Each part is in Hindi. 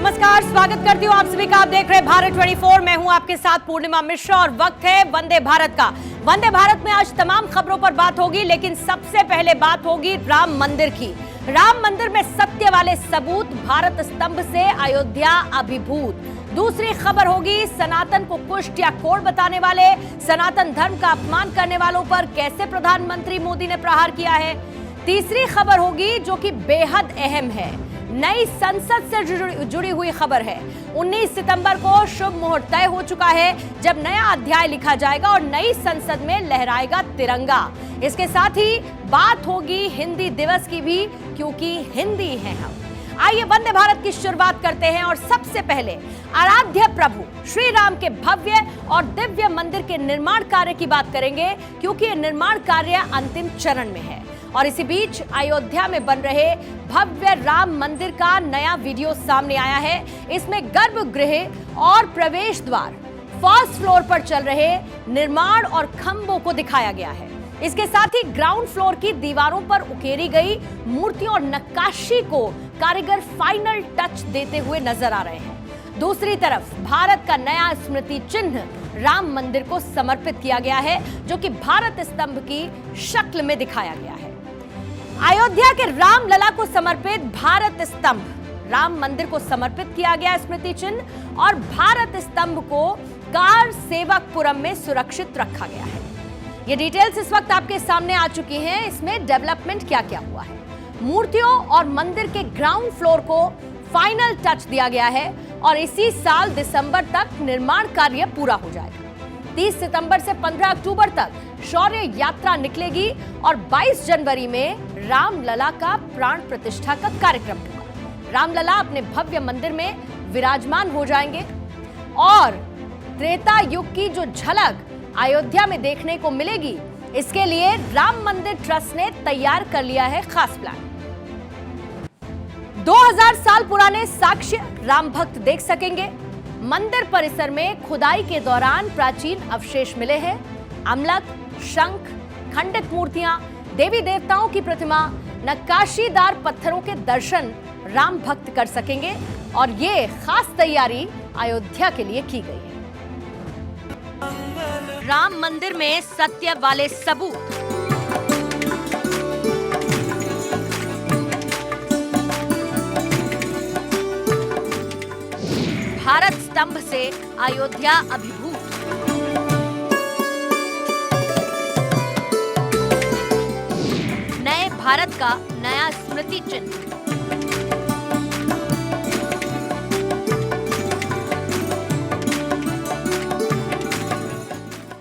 नमस्कार, स्वागत करती हूँ आप सभी का। आप देख रहे हैं भारत 24। मैं हूँ आपके साथ पूर्णिमा मिश्रा और वक्त है वंदे भारत का। वंदे भारत में आज तमाम खबरों पर बात होगी, लेकिन सबसे पहले बात होगी राम मंदिर की। राम मंदिर में सत्य वाले सबूत, भारत स्तंभ से अयोध्या अभिभूत। दूसरी खबर होगी सनातन को कुष्ठ या कोढ़ बताने वाले, सनातन धर्म का अपमान करने वालों पर कैसे प्रधानमंत्री मोदी ने प्रहार किया है। तीसरी खबर होगी जो कि बेहद अहम है, नई संसद से जुड़ी हुई खबर है। 19 सितंबर को शुभ मुहूर्त तय हो चुका है जब नया अध्याय लिखा जाएगा और नई संसद में लहराएगा तिरंगा। इसके साथ ही बात होगी हिंदी दिवस की भी, क्योंकि हिंदी है हम। आइए वंदे भारत की शुरुआत करते हैं और सबसे पहले आराध्य प्रभु श्री राम के भव्य और दिव्य मंदिर के निर्माण कार्य की बात करेंगे, क्योंकि यह निर्माण कार्य अंतिम चरण में है। और इसी बीच अयोध्या में बन रहे भव्य राम मंदिर का नया वीडियो सामने आया है। इसमें गर्भगृह और प्रवेश द्वार, फर्स्ट फ्लोर पर चल रहे निर्माण और खंभों को दिखाया गया है। इसके साथ ही ग्राउंड फ्लोर की दीवारों पर उकेरी गई मूर्तियों और नक्काशी को कारीगर फाइनल टच देते हुए नजर आ रहे हैं। दूसरी तरफ भारत का नया स्मृति चिन्ह राम मंदिर को समर्पित किया गया है, जो कि भारत स्तंभ की शक्ल में दिखाया गया है। अयोध्या के राम लला को समर्पित भारत स्तंभ, राम मंदिर को समर्पित किया गया स्मृति चिन्ह, और भारत स्तंभ को कार सेवकपुरम में सुरक्षित रखा गया है। ये डिटेल्स इस वक्त आपके सामने आ चुकी हैं। इसमें डेवलपमेंट क्या क्या हुआ है। मूर्तियों और मंदिर के ग्राउंड फ्लोर को फाइनल टच दिया गया है और इसी साल दिसंबर तक निर्माण कार्य पूरा हो जाएगा। 30 सितंबर से 15 अक्टूबर तक शौर्य यात्रा निकलेगी और 22 जनवरी में रामलला का प्राण प्रतिष्ठा का कार्यक्रम होगा। रामलला अपने भव्य मंदिर में विराजमान हो जाएंगे और त्रेता युग की जो झलक अयोध्या में देखने को मिलेगी, इसके लिए राम मंदिर ट्रस्ट ने तैयार कर लिया है खास प्लान। 2000 साल पुराने साक्ष्य राम भक्त देख सकेंगे। मंदिर परिसर में खुदाई के दौरान प्राचीन अवशेष मिले हैं। अमलक, शंख, खंडित मूर्तियां, देवी देवताओं की प्रतिमा, नक्काशीदार पत्थरों के दर्शन राम भक्त कर सकेंगे और ये खास तैयारी अयोध्या के लिए की गई है। राम मंदिर में सत्य वाले सबूत। भारत स्तंभ से अयोध्या अभिभूत। नए भारत का नया स्मृति चिन्ह।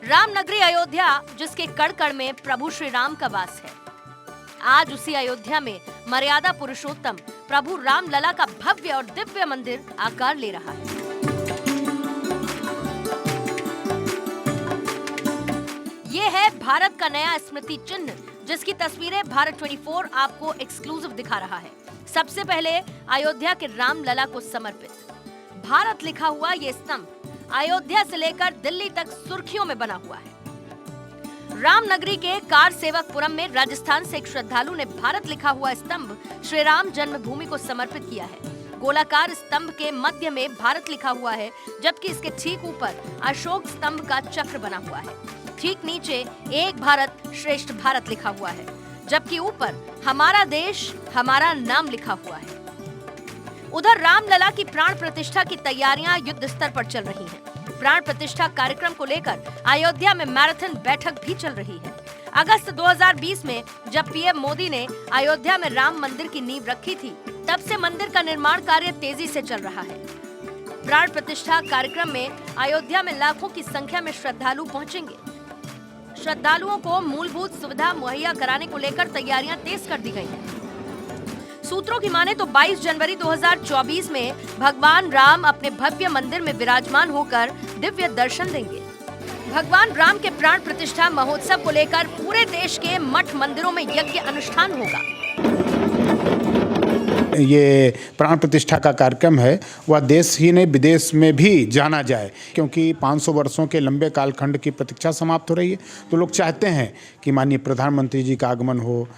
रामनगरी अयोध्या, जिसके कण कण में प्रभु श्री राम का वास है। आज उसी अयोध्या में मर्यादा पुरुषोत्तम प्रभु राम लला का भव्य और दिव्य मंदिर आकार ले रहा है। ये है भारत का नया स्मृति चिन्ह, जिसकी तस्वीरें भारत 24 आपको एक्सक्लूसिव दिखा रहा है। सबसे पहले अयोध्या के राम लला को समर्पित भारत लिखा हुआ ये स्तंभ अयोध्या से लेकर दिल्ली तक सुर्खियों में बना हुआ है। रामनगरी के कार सेवकपुरम में राजस्थान से एक श्रद्धालु ने भारत लिखा हुआ स्तंभ श्री राम जन्मभूमि को समर्पित किया है। गोलाकार स्तंभ के मध्य में भारत लिखा हुआ है, जबकि इसके ठीक ऊपर अशोक स्तंभ का चक्र बना हुआ है। ठीक नीचे एक भारत श्रेष्ठ भारत लिखा हुआ है, जबकि ऊपर हमारा देश हमारा नाम लिखा हुआ है। उधर रामलला की प्राण प्रतिष्ठा की तैयारियां युद्ध स्तर पर चल रही हैं। प्राण प्रतिष्ठा कार्यक्रम को लेकर अयोध्या में मैराथन बैठक भी चल रही है। अगस्त 2020 में जब पीएम मोदी ने अयोध्या में राम मंदिर की नींव रखी थी, तब से मंदिर का निर्माण कार्य तेजी से चल रहा है। प्राण प्रतिष्ठा कार्यक्रम में अयोध्या में लाखों की संख्या में श्रद्धालु पहुंचेंगे। श्रद्धालुओं को मूलभूत सुविधा मुहैया कराने को लेकर तैयारियां तेज कर दी गई हैं। सूत्रों की माने तो 22 जनवरी 2024 में भगवान राम अपने भव्य मंदिर में विराजमान होकर दिव्य दर्शन देंगे। भगवान राम के प्राण प्रतिष्ठा महोत्सव को लेकर पूरे देश के मठ मंदिरों में यज्ञ अनुष्ठान होगा। ये प्राण प्रतिष्ठा का कार्यक्रम है वह देश ही नहीं विदेश में भी जाना जाए, क्योंकि 500 वर्षों के लंबे कालखंड की प्रतीक्षा समाप्त हो रही है। तो लोग चाहते हैं कि माननीय प्रधानमंत्री जी का आगमन हो,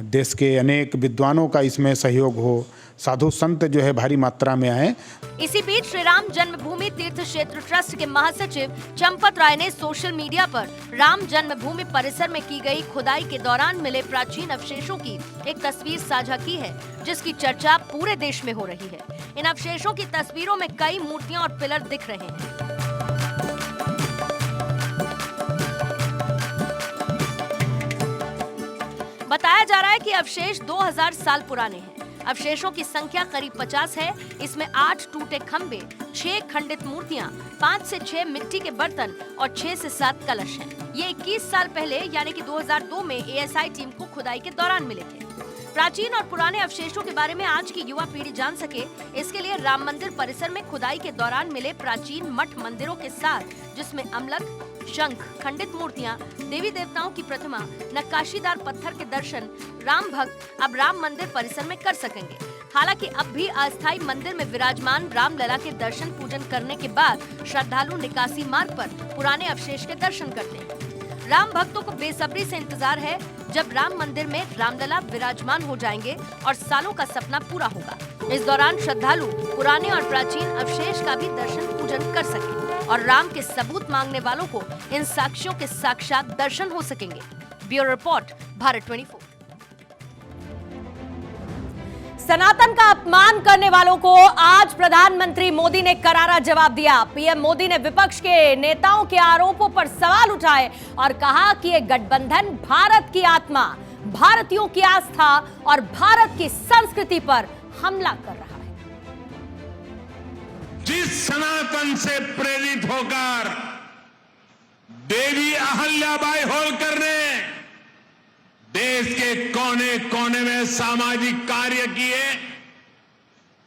देश के अनेक विद्वानों का इसमें सहयोग हो, साधु संत जो है भारी मात्रा में आए। इसी बीच श्री राम जन्मभूमि तीर्थ क्षेत्र ट्रस्ट के महासचिव चंपत राय ने सोशल मीडिया पर राम जन्मभूमि परिसर में की गई खुदाई के दौरान मिले प्राचीन अवशेषों की एक तस्वीर साझा की है, जिसकी चर्चा पूरे देश में हो रही है। इन अवशेषों की तस्वीरों में कई मूर्तियां और पिलर दिख रहे हैं। बताया जा रहा है कि अवशेष 2000 साल पुराने हैं। अवशेषों की संख्या करीब 50 है। इसमें 8 टूटे खंबे, 6 खंडित मूर्तियां, 5 से 6 मिट्टी के बर्तन और 6 से 7 कलश हैं। ये 21 साल पहले यानी कि 2002 में एएसआई टीम को खुदाई के दौरान मिले थे। प्राचीन और पुराने अवशेषों के बारे में आज की युवा पीढ़ी जान सके, इसके लिए राम मंदिर परिसर में खुदाई के दौरान मिले प्राचीन मठ मंदिरों के साथ, जिसमें अमलक, शंख, खंडित मूर्तियां, देवी देवताओं की प्रतिमा, नक्काशीदार पत्थर के दर्शन राम भक्त अब राम मंदिर परिसर में कर सकेंगे। हालांकि अब भी अस्थायी मंदिर में विराजमान रामलला के दर्शन पूजन करने के बाद श्रद्धालु निकासी मार्ग पर पुराने अवशेष के दर्शन करते हैं। राम भक्तों को बेसब्री से इंतजार है जब राम मंदिर में रामलला विराजमान हो जाएंगे और सालों का सपना पूरा होगा। इस दौरान श्रद्धालु पुराने और प्राचीन अवशेष का भी दर्शन पूजन कर सकें और राम के सबूत मांगने वालों को इन साक्ष्यों के साक्षात दर्शन हो सकेंगे। Bureau report, Bharat 24। सनातन का अपमान करने वालों को आज प्रधानमंत्री मोदी ने करारा जवाब दिया। पीएम मोदी ने विपक्ष के नेताओं के आरोपों पर सवाल उठाए और कहा कि ये गठबंधन भारत की आत्मा, भारतीयों की आस्था और भारत की संस्कृति पर हमला कर रहा है। जिस सनातन से प्रेरित होकर देवी अहल्याबाई होलकर ने देश के कोने कोने में सामाजिक कार्य किए,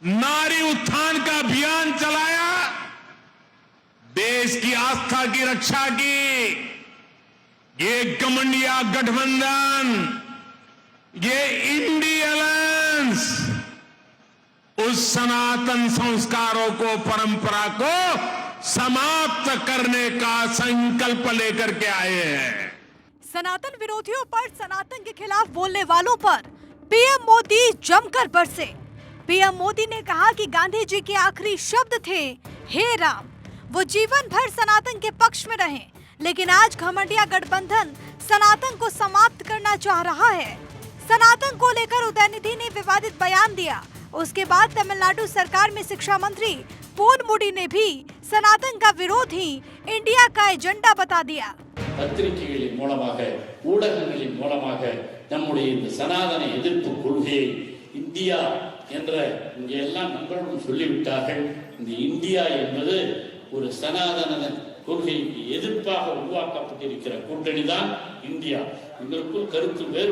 नारी उत्थान का अभियान चलाया, देश की आस्था की रक्षा की, ये घमंडिया गठबंधन, ये इंडी अलायंस उस सनातन संस्कारों को, परंपरा को समाप्त करने का संकल्प लेकर के आए हैं। सनातन विरोधियों पर, सनातन के खिलाफ बोलने वालों पर पीएम मोदी जमकर बरसे। पीएम मोदी ने कहा कि गांधी जी के आखिरी शब्द थे, हे राम। वो जीवन भर सनातन के पक्ष में रहे, लेकिन आज घमंडिया गठबंधन सनातन को समाप्त करना चाह रहा है। सनातन को लेकर उदयनिधि ने विवादित बयान दिया। उसके बाद तमिलनाडु सरकार में शिक्षा मंत्री पोनमुडी ने भी सनातन का विरोध ही इंडिया का एजेंडा बता दिया। பத்திரிகைகளின் மூலமாக, ஊடகங்களின் மூலமாக நம்முடைய இந்த சனாதன எதிர்ப்பு கொள்கையை இந்தியா என்ற இங்கே எல்லாம் நண்பர்களும் சொல்லிவிட்டார்கள். இந்த இந்தியா என்பது ஒரு சனாதன கொள்கைக்கு எதிர்ப்பாக உருவாக்கப்பட்டிருக்கிற கூட்டணி தான் இந்தியா. இதற்குள் கருத்து வேறு।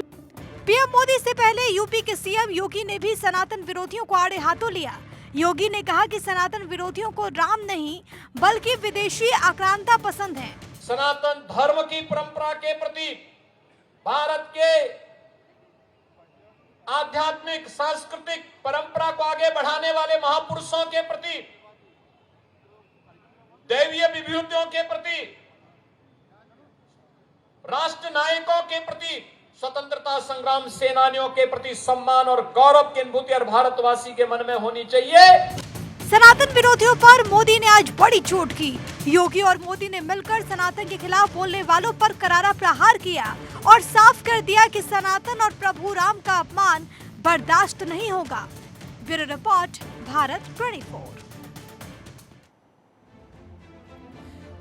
पीएम मोदी से पहले यूपी के सीएम योगी ने भी सनातन विरोधियों को आड़े हाथों लिया। योगी ने कहा कि सनातन विरोधियों को राम नहीं बल्कि विदेशी आक्रांता पसंद है। सनातन धर्म की परंपरा के प्रति, भारत के आध्यात्मिक सांस्कृतिक परंपरा को आगे बढ़ाने वाले महापुरुषों के प्रति, दैवीय विभूतियों के प्रति, राष्ट्र नायकों के प्रति, स्वतंत्रता संग्राम सेनानियों के प्रति सम्मान और गौरव की अनुभूति हर भारतवासी के मन में होनी चाहिए। सनातन विरोधियों पर मोदी ने आज बड़ी चोट की। योगी और मोदी ने मिलकर सनातन के खिलाफ बोलने वालों पर करारा प्रहार किया और साफ कर दिया कि सनातन और प्रभु राम का अपमान बर्दाश्त नहीं होगा। Bureau report, Bharat 24।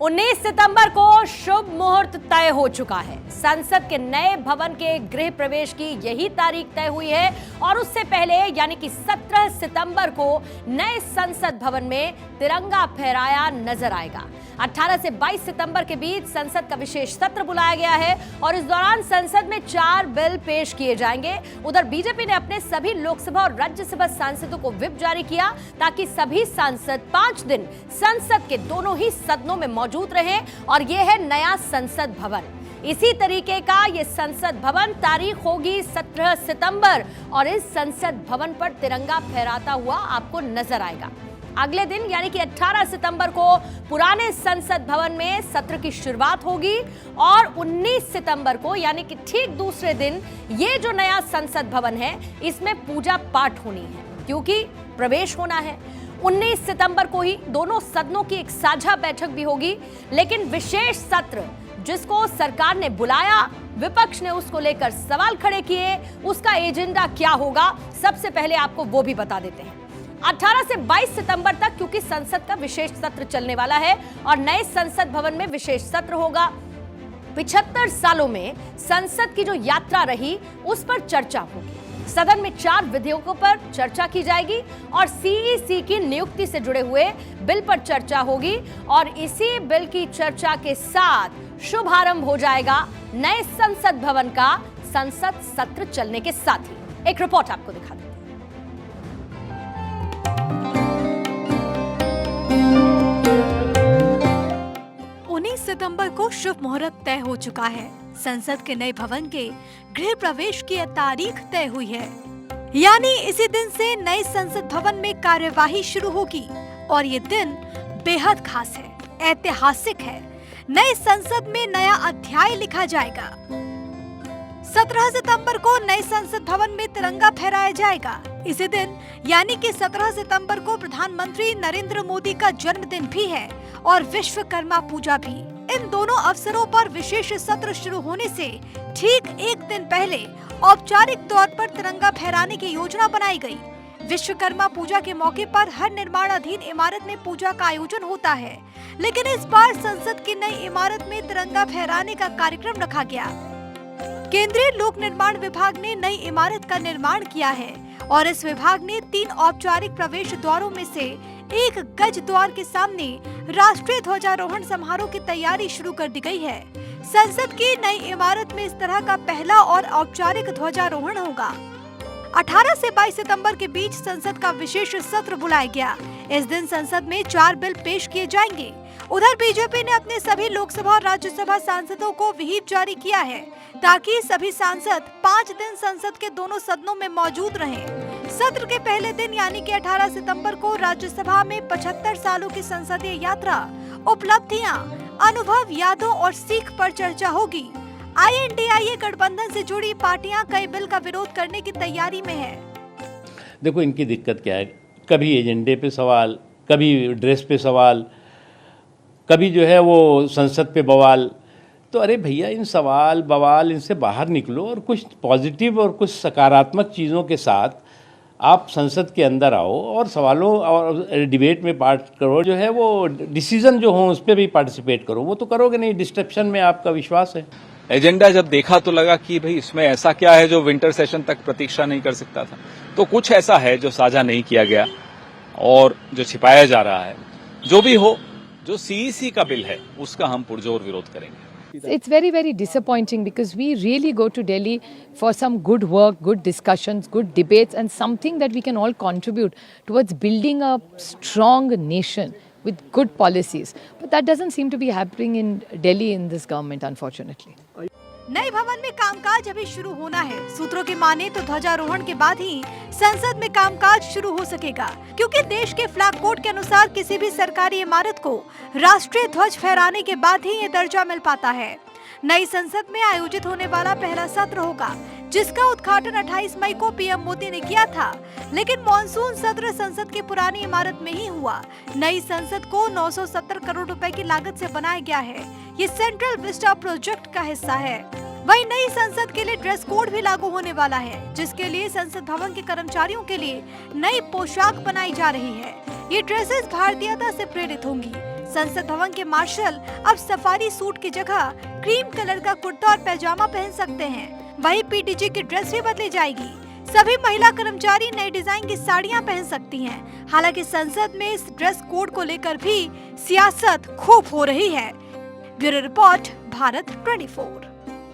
19 सितंबर को शुभ मुहूर्त तय हो चुका है। संसद के नए भवन के गृह प्रवेश की यही तारीख तय हुई है और उससे पहले यानी कि 17 सितंबर को नए संसद भवन में तिरंगा फहराया नजर आएगा। 18 से 22 सितंबर के बीच संसद का विशेष सत्र बुलाया गया है और इस दौरान संसद में 4 बिल पेश किए जाएंगे। उधर बीजेपी ने अपने सभी लोकसभा और राज्यसभा सांसदों को व्हिप जारी किया ताकि सभी सांसद 5 दिन संसद के दोनों ही सदनों में मौजूद रहे और यह है नया संसद भवन। इसी तरीके का ये संसद भवन, तारीख होगी 17 सितंबर और इस संसद भवन पर तिरंगा फहराता हुआ आपको नजर आएगा। अगले दिन यानी कि 18 सितंबर को पुराने संसद भवन में सत्र की शुरुआत होगी और 19 सितंबर को यानी कि ठीक दूसरे दिन ये जो नया संसद भवन है इसमें पूजा पाठ होनी है, क्योंकि प्रवेश होना है। 19 सितंबर को ही दोनों सदनों की एक साझा बैठक भी होगी, लेकिन विशेष सत्र जिसको सरकार ने बुलाया, विपक्ष ने उसको लेकर सवाल खड़े किए, उसका एजेंडा क्या होगा, सबसे पहले आपको वो भी बता देते हैं। 18 से 22 सितंबर तक क्योंकि संसद का विशेष सत्र चलने वाला है और नए संसद भवन में विशेष सत्र होगा। 75 सालों में संसद की जो यात्रा रही उस पर चर्चा होगी। सदन में 4 विधेयकों पर चर्चा की जाएगी और सीईसी की नियुक्ति से जुड़े हुए बिल पर चर्चा होगी और इसी बिल की चर्चा के साथ शुभारंभ हो जाएगा नए संसद भवन का संसद सत्र चलने के साथ ही। एक रिपोर्ट आपको दिखा देते हैं। 19 सितंबर को शुभ मुहूर्त तय हो चुका है। संसद के नए भवन के गृह प्रवेश की तारीख तय हुई है, यानी इसी दिन से नए संसद भवन में कार्यवाही शुरू होगी और ये दिन बेहद खास है, ऐतिहासिक है। नए संसद में नया अध्याय लिखा जाएगा। 17 सितंबर को नए संसद भवन में तिरंगा फहराया जाएगा। इसी दिन यानी कि 17 सितंबर को प्रधानमंत्री नरेंद्र मोदी का जन्मदिन भी है और विश्वकर्मा पूजा भी। इन दोनों अवसरों पर विशेष सत्र शुरू होने से ठीक एक दिन पहले औपचारिक तौर पर तिरंगा फहराने की योजना बनाई गई। विश्वकर्मा पूजा के मौके पर हर निर्माणाधीन इमारत में पूजा का आयोजन होता है, लेकिन इस बार संसद की नई इमारत में तिरंगा फहराने का कार्यक्रम रखा गया। केंद्रीय लोक निर्माण विभाग ने नई इमारत का निर्माण किया है और इस विभाग ने 3 औपचारिक प्रवेश द्वारों में से एक गज द्वार के सामने राष्ट्रीय ध्वजारोहण समारोह की तैयारी शुरू कर दी गई है। संसद की नई इमारत में इस तरह का पहला और औपचारिक ध्वजारोहण होगा। 18 से 22 सितंबर के बीच संसद का विशेष सत्र बुलाया गया। इस दिन संसद में 4 बिल पेश किए जाएंगे। उधर बीजेपी ने अपने सभी लोकसभा और राज्यसभा सांसदों को व्हिप जारी किया है ताकि सभी सांसद 5 दिन संसद के दोनों सदनों में मौजूद रहें। सत्र के पहले दिन यानी कि 18 सितंबर को राज्यसभा में 75 सालों की संसदीय यात्रा, उपलब्धियां, अनुभव, यादों और सीख पर चर्चा होगी। INDIA गठबंधन से जुड़ी पार्टियां कई बिल का विरोध करने की तैयारी में है। देखो इनकी दिक्कत क्या है, कभी एजेंडे पे सवाल, कभी ड्रेस पे सवाल, कभी जो है वो संसद पे बवाल। तो अरे भैया इन सवाल बवाल इनसे बाहर निकलो और कुछ पॉजिटिव और कुछ सकारात्मक चीज़ों के साथ आप संसद के अंदर आओ और सवालों और डिबेट में पार्ट करो। जो है वो डिसीजन जो हो उस पर भी पार्टिसिपेट करो। वो तो करोगे नहीं, डिस्ट्रप्शन में आपका विश्वास है। एजेंडा जब देखा तो लगा कि भाई इसमें ऐसा क्या है जो विंटर सेशन तक प्रतीक्षा नहीं कर सकता था। तो कुछ ऐसा है जो साझा नहीं किया गया और जो छिपाया जा रहा है। जो भी हो, जो सीईसी का बिल है उसका हम पुरजोर विरोध करेंगे। It's very, very disappointing because we really go to Delhi for some good work, good discussions, good debates and something that we can all contribute towards building a strong nation with good policies. But that doesn't seem to be happening in Delhi in this government, unfortunately. नए भवन में कामकाज अभी शुरू होना है। सूत्रों की माने तो ध्वजारोहण के बाद ही संसद में कामकाज शुरू हो सकेगा, क्योंकि देश के फ्लैग कोड के अनुसार किसी भी सरकारी इमारत को राष्ट्रीय ध्वज फहराने के बाद ही ये दर्जा मिल पाता है। नई संसद में आयोजित होने वाला पहला सत्र होगा, जिसका उद्घाटन 28 मई को पीएम मोदी ने किया था, लेकिन मॉनसून सत्र संसद की पुरानी इमारत में ही हुआ। नई संसद को 970 करोड़ रुपए की लागत से बनाया गया है। ये सेंट्रल विस्टा प्रोजेक्ट का हिस्सा है। वहीं नई संसद के लिए ड्रेस कोड भी लागू होने वाला है, जिसके लिए संसद भवन के कर्मचारियों के लिए नई पोशाक बनाई जा रही है। ये ड्रेसेस भारतीयता से प्रेरित होंगी। संसद भवन के मार्शल अब सफारी सूट की जगह क्रीम कलर का कुर्ता और पैजामा पहन सकते हैं। वहीं पीटीजी की ड्रेस भी बदली जाएगी। सभी महिला कर्मचारी नए डिजाइन की साड़ियां पहन सकती हैं। हालांकि संसद में इस ड्रेस कोड को लेकर भी सियासत खूब हो रही है। Bureau report, Bharat 24।